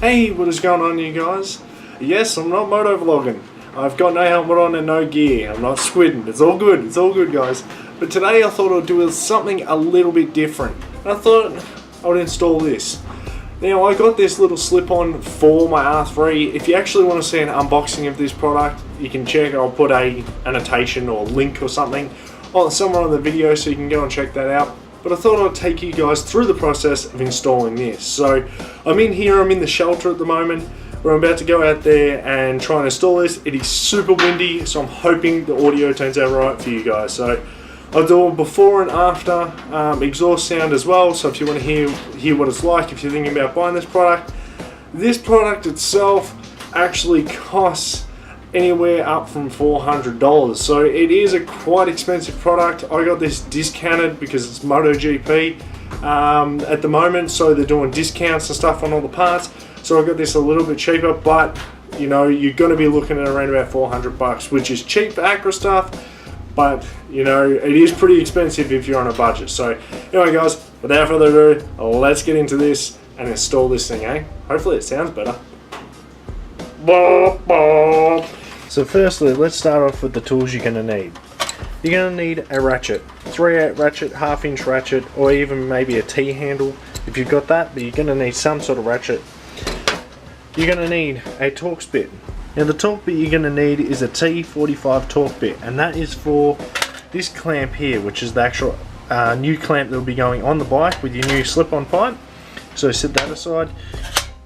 Hey, what is going on, you guys? Yes, I'm not motovlogging. I've got no helmet on and no gear. I'm not squidding. It's all good, guys. But today I thought I'd do something a little bit different. I thought I would install this. Now, I got this little slip-on for my R3. If you actually want to see an unboxing of this product, you can check. I'll put a annotation or link or something somewhere on the video so you can go and check that out. But I thought I'd take you guys through the process of installing this. So I'm in the shelter at the moment, where I'm about to go out there and try and install this. It is super windy, so I'm hoping the audio turns out right for you guys. So I'll do a before and after exhaust sound as well, so if you want to hear what it's like if you're thinking about buying this product itself actually costs anywhere up from $400, so it is a quite expensive product. I got this discounted because it's MotoGP at the moment, so they're doing discounts and stuff on all the parts, so I got this a little bit cheaper. But you know, you're going to be looking at around about $400, which is cheap for Acura stuff, but you know, it is pretty expensive if you're on a budget. So anyway guys, without further ado, let's get into this and install this thing, eh? Hopefully it sounds better. So firstly, let's start off with the tools you're going to need. You're going to need a ratchet, 3/8 ratchet, 1/2 inch ratchet, or even maybe a T-handle if you've got that, but you're going to need some sort of ratchet. You're going to need a Torx bit. Now the torque bit you're going to need is a T45 torque bit, and that is for this clamp here, which is the actual new clamp that will be going on the bike with your new slip-on pipe. So set that aside.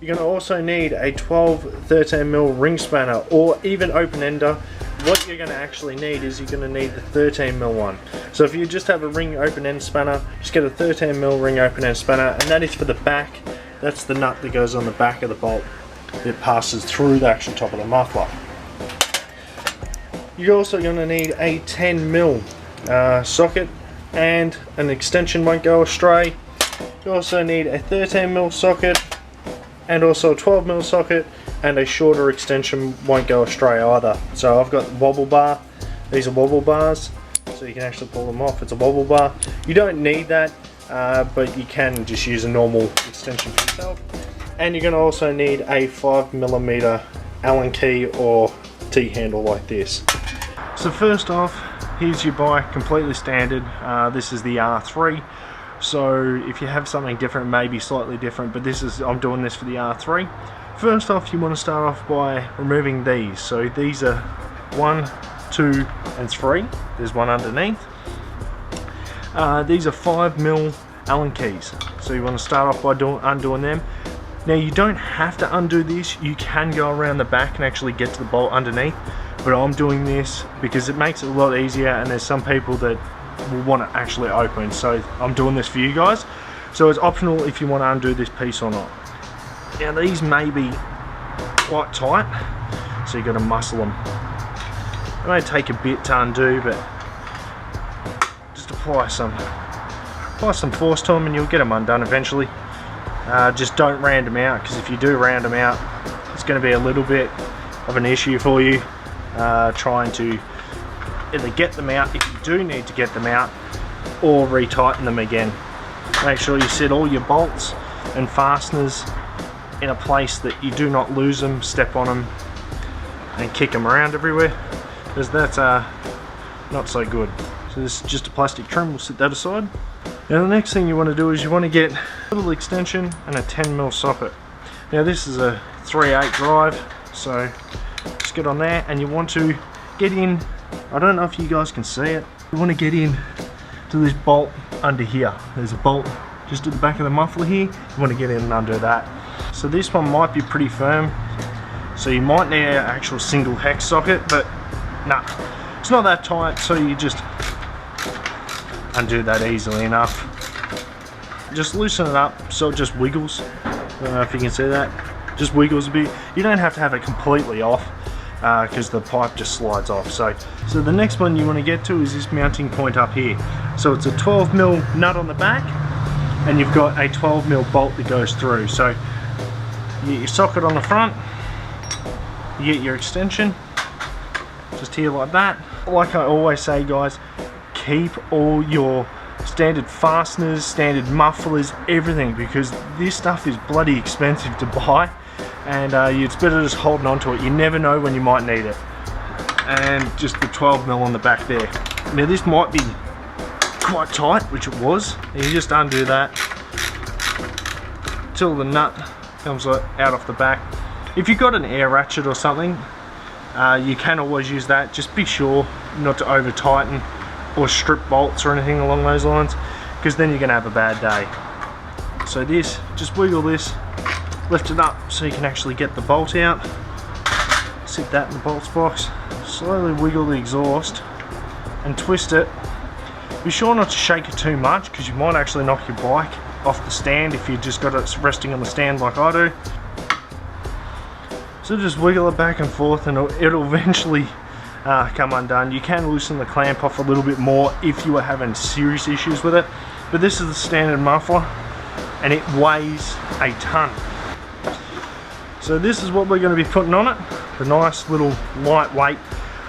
You're going to also need a 12-13mm ring spanner or even open ender. What you're going to actually need is you're going to need the 13mm one. So if you just have a ring open end spanner, just get a 13mm ring open end spanner, and that is for the back. That's the nut that goes on the back of the bolt that passes through the actual top of the muffler. You're also going to need a 10mm socket, and an extension won't go astray. You also need a 13mm socket, and also a 12mm socket, and a shorter extension won't go astray either. So I've got wobble bar. These are wobble bars, so you can actually pull them off. It's a wobble bar. You don't need that, but you can just use a normal extension for yourself. And you're going to also need a 5mm Allen key or T-handle like this. So first off, here's your bike, completely standard. This is the R3. So if you have something different, maybe slightly different, but I'm doing this for the R3. First off, you want to start off by removing these. So these are 1, 2 and 3. There's one underneath. These are 5mm Allen keys. So you want to start off by undoing them. Now you don't have to undo this. You can go around the back and actually get to the bolt underneath. But I'm doing this because it makes it a lot easier, and there's some people that will want to actually open, so I'm doing this for you guys. So it's optional if you want to undo this piece or not. Now these may be quite tight, so you've got to muscle them. It may take a bit to undo, but just apply some force to them and you'll get them undone eventually. Just don't round them out, because if you do round them out, it's going to be a little bit of an issue for you trying to either get them out if you do need to get them out, or retighten them again. Make sure you set all your bolts and fasteners in a place that you do not lose them, step on them and kick them around everywhere, because that's not so good. So this is just a plastic trim, we'll set that aside. Now the next thing you want to do is you want to get a little extension and a 10mm socket. Now this is a 3/8 drive, so just get on there and you want to get in. I don't know if you guys can see it. You want to get in to this bolt under here. There's a bolt just at the back of the muffler here. You want to get in and undo that. So this one might be pretty firm, so you might need an actual single hex socket, but nah, it's not that tight, so you just undo that easily enough. Just loosen it up so it just wiggles. I don't know if you can see that. Just wiggles a bit. You don't have to have it completely off, because the pipe just slides off. So the next one you want to get to is this mounting point up here. So it's a 12mm nut on the back, and you've got a 12mm bolt that goes through. So you get your socket on the front, you get your extension just here like that. Like I always say guys, keep all your standard fasteners, standard mufflers, everything, because this stuff is bloody expensive to buy. and it's better just holding on to it. You never know when you might need it. And just the 12mm on the back there. Now this might be quite tight, which it was. And you just undo that till the nut comes out off the back. If you've got an air ratchet or something, you can always use that. Just be sure not to over tighten or strip bolts or anything along those lines, because then you're going to have a bad day. So this, just wiggle this, lift it up so you can actually get the bolt out, sit that in the bolts box, slowly wiggle the exhaust and twist it. Be sure not to shake it too much, because you might actually knock your bike off the stand if you just got it resting on the stand like I do. So just wiggle it back and forth and it'll eventually come undone. You can loosen the clamp off a little bit more if you are having serious issues with it, but this is the standard muffler and it weighs a ton. So this is what we're going to be putting on it. The nice little lightweight,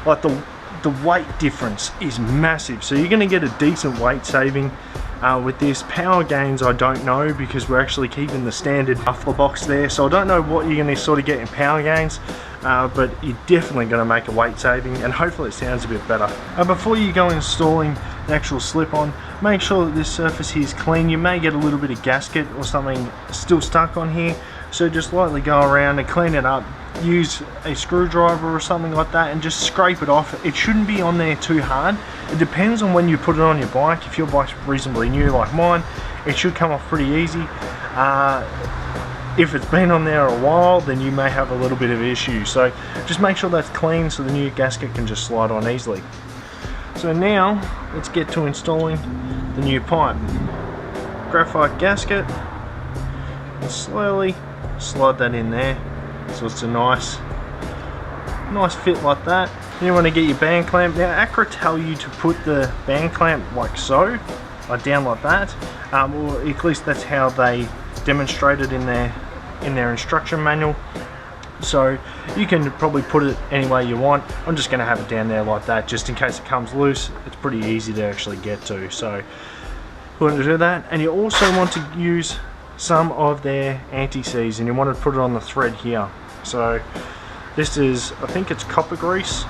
like the weight difference is massive, so you're going to get a decent weight saving with this. Power gains I don't know, because we're actually keeping the standard muffler box there, so I don't know what you're going to sort of get in power gains, but you're definitely going to make a weight saving, and hopefully it sounds a bit better. Before you go installing the actual slip-on, make sure that this surface here is clean. You may get a little bit of gasket or something still stuck on here, so just lightly go around and clean it up. Use a screwdriver or something like that and just scrape it off. It shouldn't be on there too hard. It depends on when you put it on your bike. If your bike's reasonably new like mine, it should come off pretty easy. If it's been on there a while, then you may have a little bit of issue. So just make sure that's clean so the new gasket can just slide on easily. So now let's get to installing the new pipe. Graphite gasket, and slowly slide that in there. So it's a nice fit like that. Then you want to get your band clamp. Now Acra tell you to put the band clamp like so, like down like that, or at least that's how they demonstrate it in their instruction manual. So you can probably put it any way you want. I'm just going to have it down there like that, just in case it comes loose. It's pretty easy to actually get to. So you want to do that, and you also want to use some of their anti-seize, and you want to put it on the thread here. So this is, I think it's copper grease.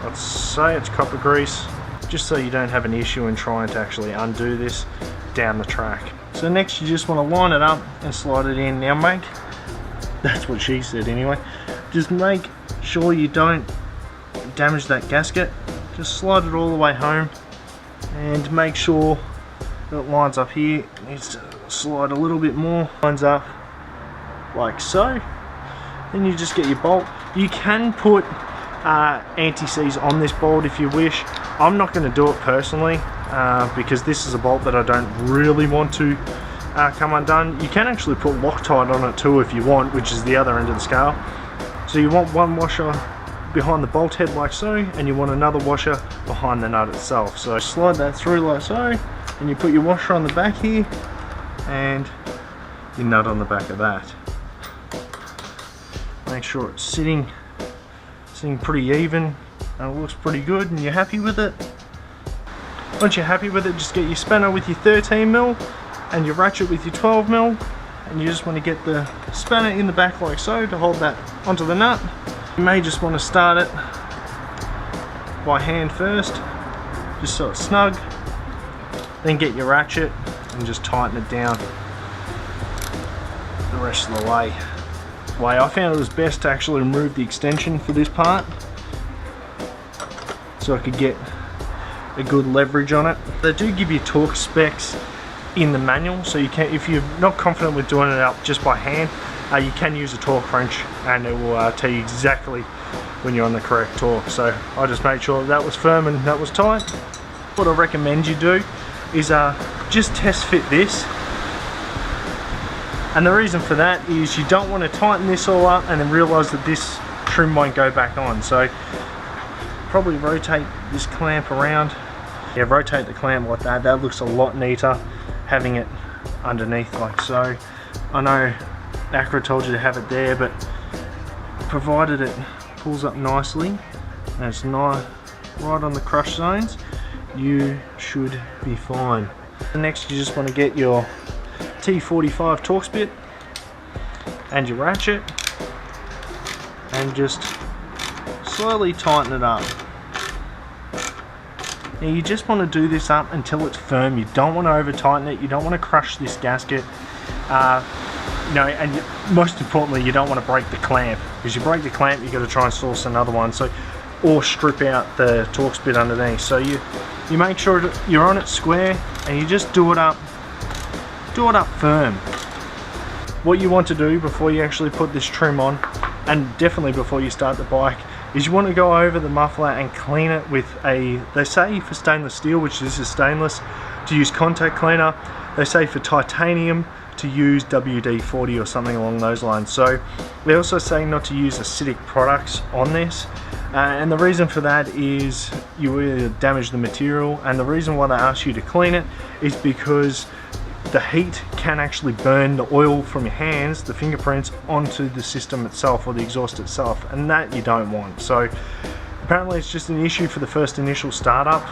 Let's say it's copper grease, just so you don't have an issue in trying to actually undo this down the track. So next you just want to line it up and slide it in. Now that's what she said anyway, just make sure you don't damage that gasket. Just slide it all the way home and make sure that it lines up here. It needs to slide a little bit more, lines up like so. Then you just get your bolt. You can put anti-seize on this bolt if you wish. I'm not going to do it personally because this is a bolt that I don't really want to come undone. You can actually put Loctite on it too if you want, which is the other end of the scale. So you want one washer behind the bolt head like so, and you want another washer behind the nut itself. So slide that through like so, and you put your washer on the back here and your nut on the back of that. Make sure it's sitting pretty even and it looks pretty good and you're happy with it. Once you're happy with it, just get your spanner with your 13mm and your ratchet with your 12mm, and you just want to get the spanner in the back like so to hold that onto the nut. You may just want to start it by hand first, just so it's snug, then get your ratchet and just tighten it down the rest of the way. I found it was best to actually remove the extension for this part so I could get a good leverage on it. They do give you torque specs in the manual, so you can, if you're not confident with doing it up just by hand, you can use a torque wrench and it will tell you exactly when you're on the correct torque. So I just made sure that was firm and that was tight. What I recommend you do is just test fit this. And the reason for that is you don't want to tighten this all up and then realise that this trim won't go back on. So probably rotate this clamp around. Yeah, rotate the clamp like that. That looks a lot neater having it underneath like so. I know Acra told you to have it there, but provided it pulls up nicely and it's nice right on the crush zones, you should be fine. Next you just want to get your T45 Torx bit and your ratchet, and just slowly tighten it up. Now you just want to do this up until it's firm. You don't want to over tighten it. You don't want to crush this gasket. And most importantly, you don't want to break the clamp, because you break the clamp, you've got to try and source another one. So, or strip out the Torx bit underneath. So you make sure you're on it square, and you just do it up firm. What you want to do before you actually put this trim on, and definitely before you start the bike, is you want to go over the muffler and clean it with they say for stainless steel, which this is stainless, to use contact cleaner. They say for titanium to use WD-40 or something along those lines. So they also say not to use acidic products on this, and the reason for that is you will damage the material, and the reason why they ask you to clean it is because the heat can actually burn the oil from your hands, the fingerprints, onto the system itself or the exhaust itself, and that you don't want. So apparently it's just an issue for the first initial startup,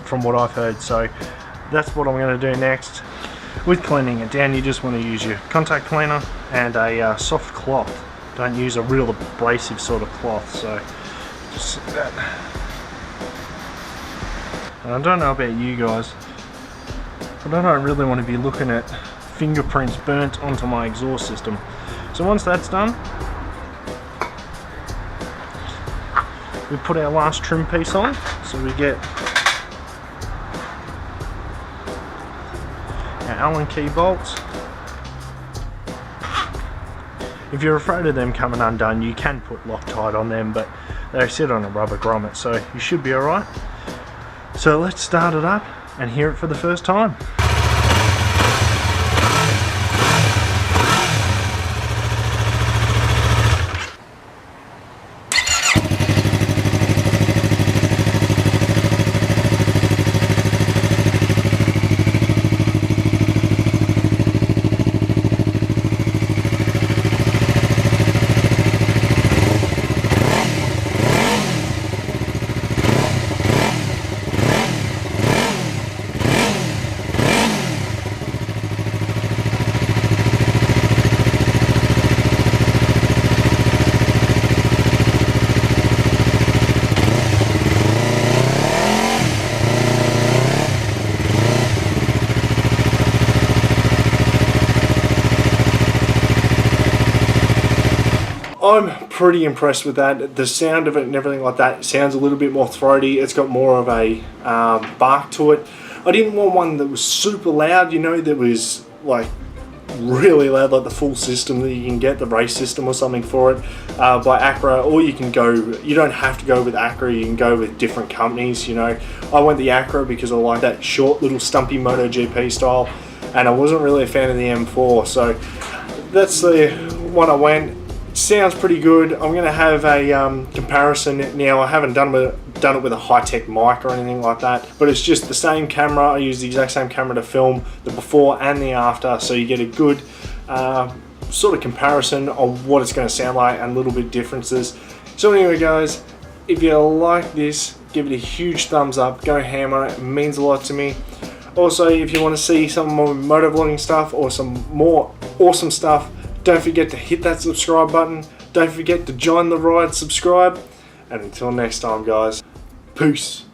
from what I've heard. So that's what I'm going to do next. With cleaning it down, you just want to use your contact cleaner and a soft cloth. Don't use a real abrasive sort of cloth. So just that. And I don't know about you guys, but I don't really want to be looking at fingerprints burnt onto my exhaust system. So once that's done, we put our last trim piece on. So we get our Allen key bolts. If you're afraid of them coming undone, you can put Loctite on them, but they sit on a rubber grommet, so you should be alright. So let's start it up and hear it for the first time. I'm pretty impressed with that. The sound of it and everything like that sounds a little bit more throaty. It's got more of a bark to it. I didn't want one that was super loud, you know, that was like really loud, like the full system that you can get, the race system or something for it by Acura. Or you can go, you don't have to go with Acura, you can go with different companies, you know. I went the Acura because I like that short little stumpy MotoGP style, and I wasn't really a fan of the M4, so that's the one I went. Sounds pretty good. I'm going to have a comparison now. I haven't done it with a high-tech mic or anything like that, but it's just the same camera. I use the exact same camera to film the before and the after, so you get a good sort of comparison of what it's going to sound like and little bit differences. So anyway guys, if you like this, give it a huge thumbs up, go hammer it, means a lot to me. Also, if you want to see some more motovlogging stuff or some more awesome stuff, don't forget to hit that subscribe button. Don't forget to join the ride, subscribe. And until next time guys, peace.